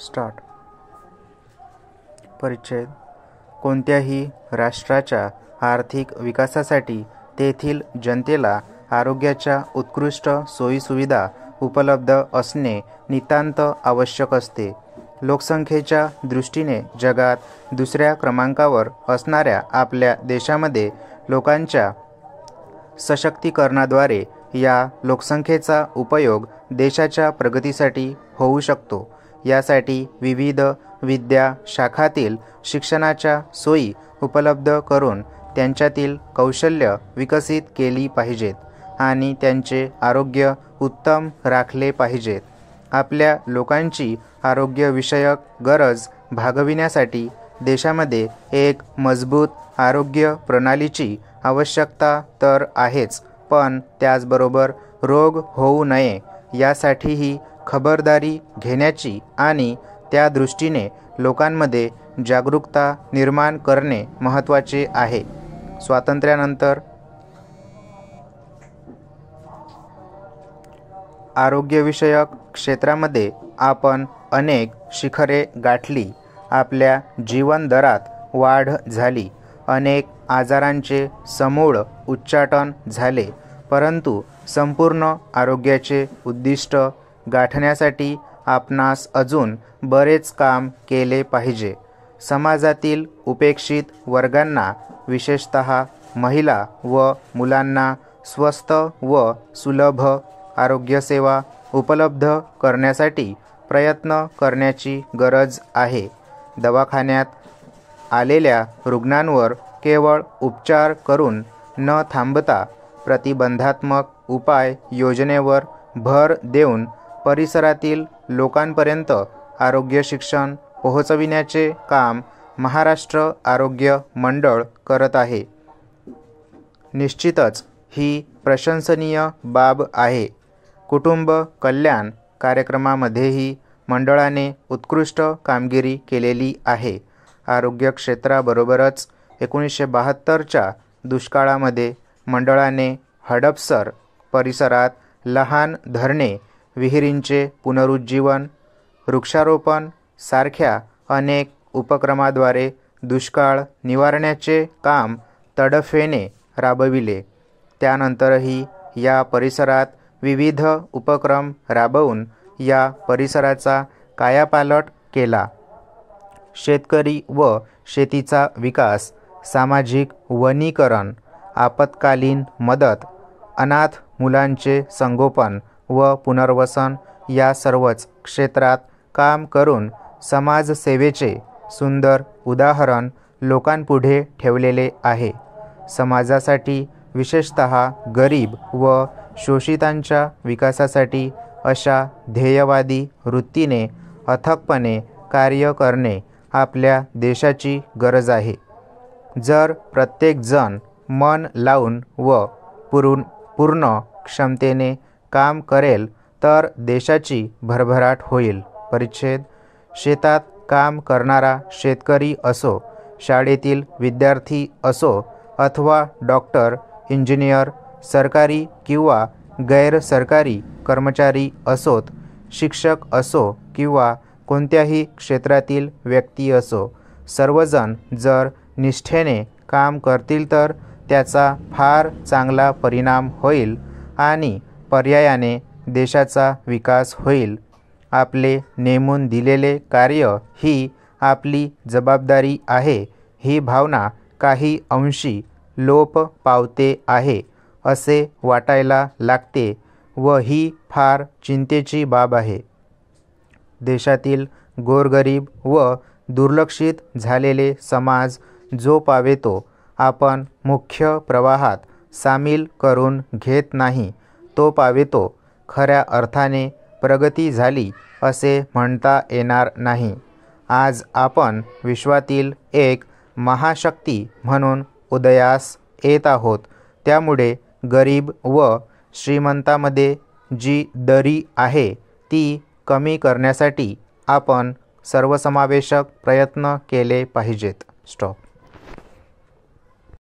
Start. परिच्छेद. कोणत्याही राष्ट्राच्या आर्थिक विकासासाठी तेथील जनतेला आरोग्याच्या उत्कृष्ट सोयीसुविधा उपलब्ध असणे नितांत आवश्यक असते. लोकसंख्येच्या दृष्टीने जगात दुसऱ्या क्रमांकावर असणाऱ्या आपल्या देशामध्ये लोकांच्या सशक्तीकरणाद्वारे या लोकसंख्येचा उपयोग देशाच्या प्रगतीसाठी होऊ शकतो. यासाठी विविध विद्या शाखांतील शिक्षणाच्या सोयी उपलब्ध करून त्यांच्यातील कौशल्य विकसित केली पाहिजेत आणि त्यांचे आरोग्य उत्तम राखले पाहिजेत. आपल्या लोकांची आरोग्यविषयक गरज भागविण्यासाठी देशामध्ये एक मजबूत आरोग्य प्रणालीची आवश्यकता तर आहेच, पण त्याचबरोबर रोग होऊ नये यासाठीही खबरदारी घेण्याची आणि त्या दृष्टीने लोकांमध्ये जागरूकता निर्माण करणे महत्त्वाचे आहे. स्वातंत्र्यानंतर आरोग्यविषयक क्षेत्रामध्ये आपण अनेक शिखरे गाठली. आपल्या जीवन दरात वाढ झाली. अनेक आजारांचे समूळ उच्चाटन झाले. परंतु संपूर्ण आरोग्याचे उद्दिष्ट गाठण्यासाठी आपणास अजून बरेच काम केले पाहिजे. समाजातील उपेक्षित वर्गांना, विशेषतः महिला व मुलांना स्वस्त व सुलभ आरोग्यसेवा उपलब्ध करण्यासाठी प्रयत्न करण्याची गरज आहे. दवाखान्यात आलेल्या रुग्णांवर केवळ उपचार करून न थांबता प्रतिबंधात्मक उपाय योजनेवर भर देऊन परिसरातील लोकांपर्यंत आरोग्य शिक्षण पोहोचविण्याचे काम महाराष्ट्र आरोग्य मंडळ करत आहे. निश्चितच ही प्रशंसनीय बाब आहे. कुटुंब कल्याण कार्यक्रमामध्येही मंडळाने उत्कृष्ट कामगिरी केलेली आहे. आरोग्य क्षेत्राबरोबरच 1972च्या दुष्काळामध्ये मंडळाने हडपसर परिसरात लहान धरणे, विहिरींचे पुनरुज्जीवन, वृक्षारोपण सारख्या अनेक उपक्रमाद्वारे दुष्काळ निवारण्याचे काम तडफेने राबविले. त्यानंतरही या परिसरात विविध उपक्रम राबवून या परिसराचा कायापालट केला. शेतकरी व शेतीचा विकास, सामाजिक वनीकरण, आपत्कालीन मदत, अनाथ मुलांचे संगोपन व पुनर्वसन या सर्वच क्षेत्रात काम करून समाजसेवेचे सुंदर उदाहरण लोकांपुढे ठेवलेले आहे. समाजासाठी, विशेषतः गरीब व शोषितांच्या विकासासाठी अशा ध्येयवादी वृत्तीने अथकपणे कार्य करणे आपल्या देशाची गरज आहे. जर प्रत्येकजण मन लावून व पूर्ण क्षमतेने काम करेल तर देशाची भरभराट होईल. परिच्छेद. शेतात काम करणारा शेतकरी असो, शाळेतील विद्यार्थी असो अथवा डॉक्टर, इंजिनियर, सरकारी किंवा गैरसरकारी कर्मचारी असोत, शिक्षक असो किंवा कोणत्याही क्षेत्रातील व्यक्ती असो, सर्वजण जर निष्ठेने काम करतील तर त्याचा फार चांगला परिणाम होईल आणि पर्यायाने देशाचा विकास होईल. आपले नेमून दिलेले कार्य ही आपली जबाबदारी आहे, ही भावना काही अंशी लोप पावते आहे असे वाटायला लागते व ही फार चिंतेची बाब आहे. देशातील गोरगरीब व दुर्लक्षित झालेले समाज जो पावे तो आपण मुख्य प्रवाहात सामील करून घेत नाही, तो पावे तो खऱ्या अर्थाने प्रगती झाली असे म्हणता येणार नाही. आज आपण विश्वातील एक महाशक्ती म्हणून उदयास येत आहोत. त्यामुळे गरीब व श्रीमंतामध्ये जी दरी आहे ती कमी करण्यासाठी आपण सर्वसमावेशक प्रयत्न केले पाहिजेत. स्टॉप.